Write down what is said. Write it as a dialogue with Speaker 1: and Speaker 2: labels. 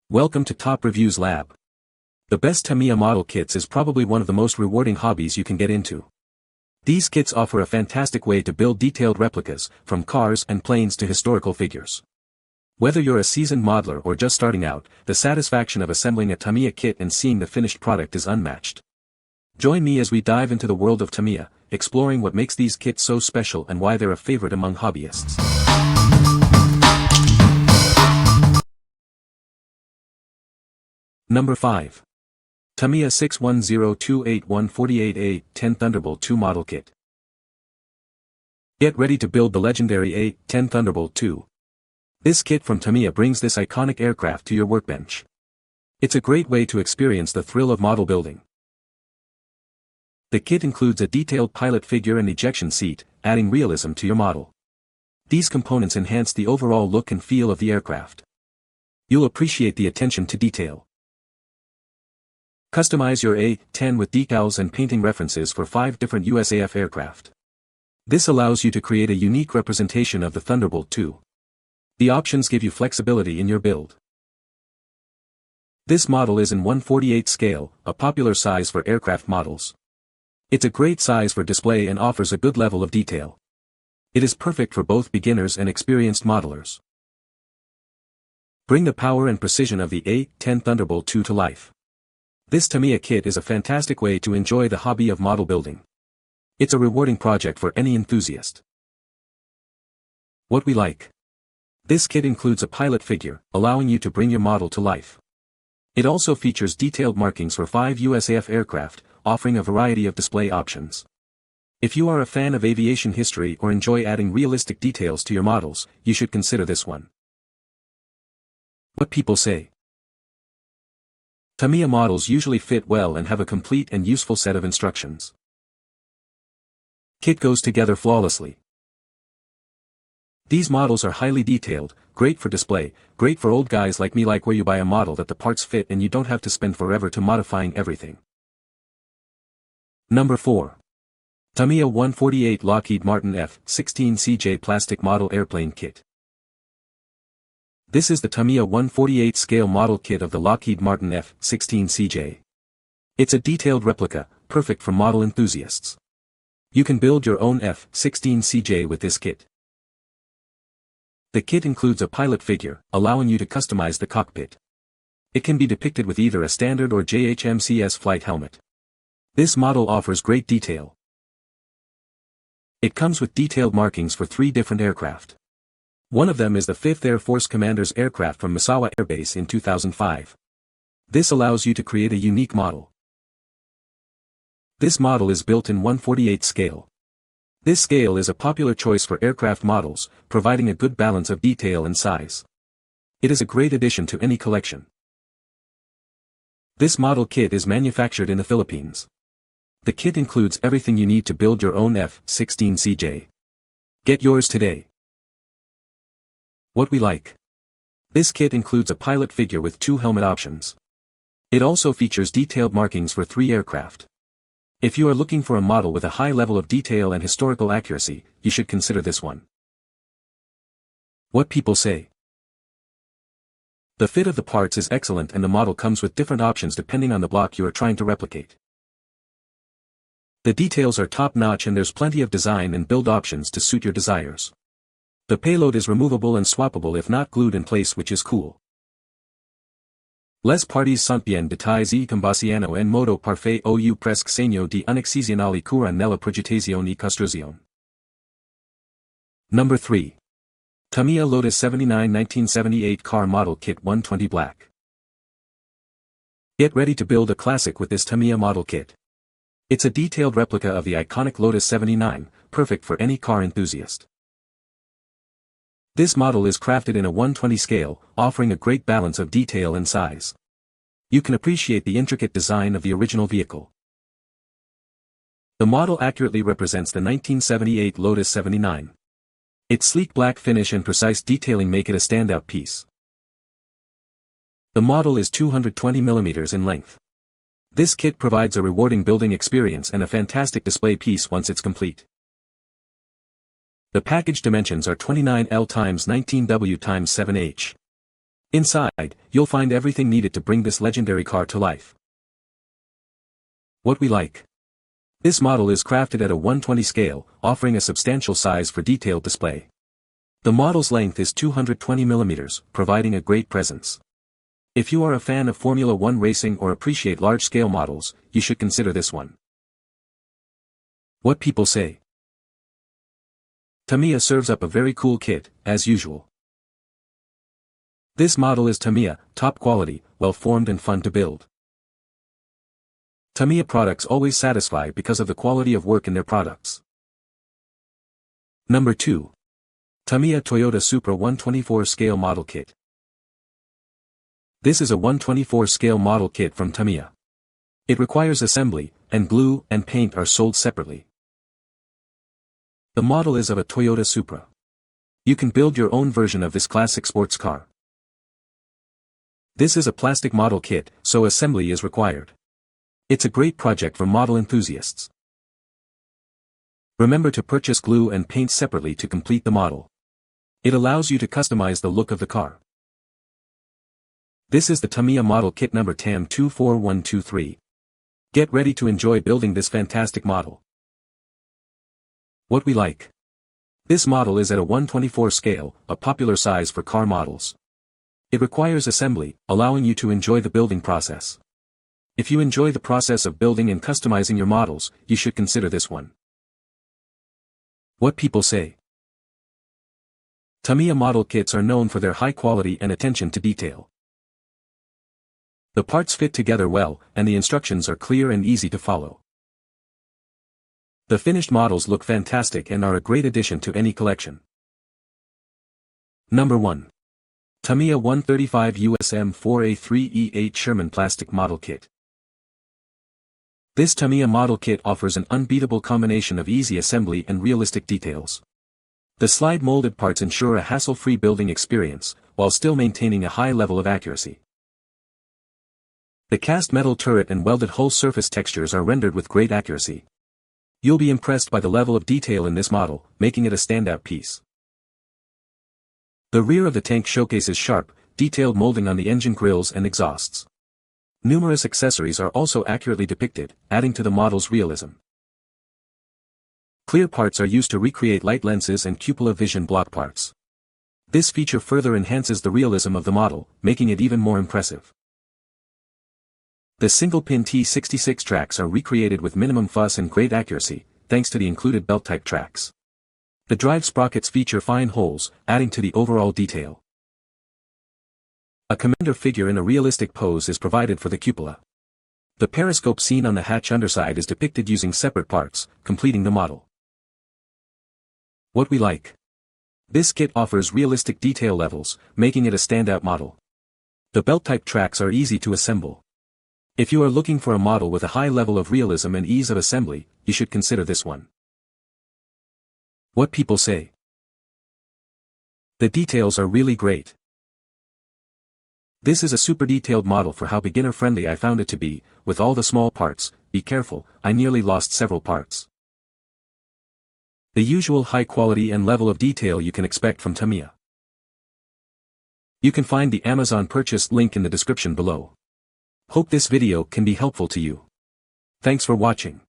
Speaker 1: Welcome to Top Reviews Lab. The best Tamiya model kits is probably one of the most rewarding hobbies you can get into. These kits offer a fantastic way to build detailed replicas, from cars and planes to historical figures. Whether you're a seasoned modeler or just starting out, the satisfaction of assembling a Tamiya kit and seeing the finished product is unmatched. Join me as we dive into the world of Tamiya, exploring what makes these kits so special and why they're a favorite among hobbyists. Number 5. Tamiya 610281488A10 Thunderbolt 2 Model Kit. Get ready to build the legendary A10 Thunderbolt 2. This kit from Tamiya brings this iconic aircraft to your workbench. It's a great way to experience the thrill of model building. The kit includes a detailed pilot figure and ejection seat, adding realism to your model. These components enhance the overall look and feel of the aircraft. You'll appreciate the attention to detail. Customize your A10 with decals and painting references for 5 different USAF aircraft. This allows you to create a unique representation of the Thunderbolt 2. The options give you flexibility in your build. This model is in 1/48 scale, a popular size for aircraft models. It's a great size for display and offers a good level of detail. It is perfect for both beginners and experienced modelers. Bring the power and precision of the A10 Thunderbolt 2 to life. This Tamiya kit is a fantastic way to enjoy the hobby of model building. It's a rewarding project for any enthusiast. What we like. This kit includes a pilot figure, allowing you to bring your model to life. It also features detailed markings for 5 USAF aircraft, offering a variety of display options. If you are a fan of aviation history or enjoy adding realistic details to your models, you should consider this one. What people say. Tamiya models usually fit well and have a complete and useful set of instructions. Kit goes together flawlessly. These models are highly detailed, great for display, great for old guys like me, like where you buy a model that the parts fit and you don't have to spend forever to modifying everything. Number 4. Tamiya 148 Lockheed Martin F-16CJ Plastic Model Airplane Kit. This is the Tamiya 148 scale model kit of the Lockheed Martin F-16CJ. It's a detailed replica, perfect for model enthusiasts. You can build your own F-16CJ with this kit. The kit includes a pilot figure, allowing you to customize the cockpit. It can be depicted with either a standard or JHMCS flight helmet. This model offers great detail. It comes with detailed markings for 3 different aircraft. One of them is the 5th Air Force Commander's aircraft from Misawa Air Base in 2005. This allows you to create a unique model. This model is built in 1/48 scale. This scale is a popular choice for aircraft models, providing a good balance of detail and size. It is a great addition to any collection. This model kit is manufactured in the Philippines. The kit includes everything you need to build your own F-16CJ. Get yours today. What we like. This kit includes a pilot figure with 2 helmet options. It also features detailed markings for 3 aircraft. If you are looking for a model with a high level of detail and historical accuracy, you should consider this one. What people say. The fit of the parts is excellent and the model comes with different options depending on the block you are trying to replicate. The details are top-notch and there's plenty of design and build options to suit your desires. The payload is removable and swappable if not glued in place, which is cool. Les parties sont bien détaillées e combinazione en modo parfait ou presque segno di un'eccezionale cura nella progettazione e costruzione. Number 3. Tamiya Lotus 79 1978 Car Model Kit 120 Black. Get ready to build a classic with this Tamiya model kit. It's a detailed replica of the iconic Lotus 79, perfect for any car enthusiast. This model is crafted in a 1/20 scale, offering a great balance of detail and size. You can appreciate the intricate design of the original vehicle. The model accurately represents the 1978 Lotus 79. Its sleek black finish and precise detailing make it a standout piece. The model is 220 mm in length. This kit provides a rewarding building experience and a fantastic display piece once it's complete. The package dimensions are 29L x 19W x 7H. Inside, you'll find everything needed to bring this legendary car to life. What we like. This model is crafted at a 120 scale, offering a substantial size for detailed display. The model's length is 220 mm, providing a great presence. If you are a fan of Formula 1 racing or appreciate large-scale models, you should consider this one. What people say. Tamiya serves up a very cool kit, as usual. This model is Tamiya, top quality, well-formed and fun to build. Tamiya products always satisfy because of the quality of work in their products. Number 2. Tamiya Toyota Supra 124 Scale Model Kit. This is a 124 scale model kit from Tamiya. It requires assembly, and glue and paint are sold separately. The model is of a Toyota Supra. You can build your own version of this classic sports car. This is a plastic model kit, so assembly is required. It's a great project for model enthusiasts. Remember to purchase glue and paint separately to complete the model. It allows you to customize the look of the car. This is the Tamiya Model Kit number TAM 24123. Get ready to enjoy building this fantastic model. What we like. This model is at a 124 scale, a popular size for car models. It requires assembly, allowing you to enjoy the building process. If you enjoy the process of building and customizing your models, you should consider this one. What people say. Tamiya model kits are known for their high quality and attention to detail. The parts fit together well, and the instructions are clear and easy to follow. The finished models look fantastic and are a great addition to any collection. Number 1. Tamiya 135 USM 4A3E8 Sherman Plastic Model Kit. This Tamiya model kit offers an unbeatable combination of easy assembly and realistic details. The slide-molded parts ensure a hassle-free building experience, while still maintaining a high level of accuracy. The cast metal turret and welded hull surface textures are rendered with great accuracy. You'll be impressed by the level of detail in this model, making it a standout piece. The rear of the tank showcases sharp, detailed molding on the engine grills and exhausts. Numerous accessories are also accurately depicted, adding to the model's realism. Clear parts are used to recreate light lenses and cupola vision block parts. This feature further enhances the realism of the model, making it even more impressive. The single-pin T66 tracks are recreated with minimum fuss and great accuracy, thanks to the included belt-type tracks. The drive sprockets feature fine holes, adding to the overall detail. A commander figure in a realistic pose is provided for the cupola. The periscope seen on the hatch underside is depicted using separate parts, completing the model. What we like. This kit offers realistic detail levels, making it a standout model. The belt-type tracks are easy to assemble. If you are looking for a model with a high level of realism and ease of assembly, you should consider this one. What people say. The details are really great. This is a super detailed model for how beginner-friendly I found it to be, with all the small parts. Be careful, I nearly lost several parts. The usual high quality and level of detail you can expect from Tamiya. You can find the Amazon purchase link in the description below. Hope this video can be helpful to you. Thanks for watching.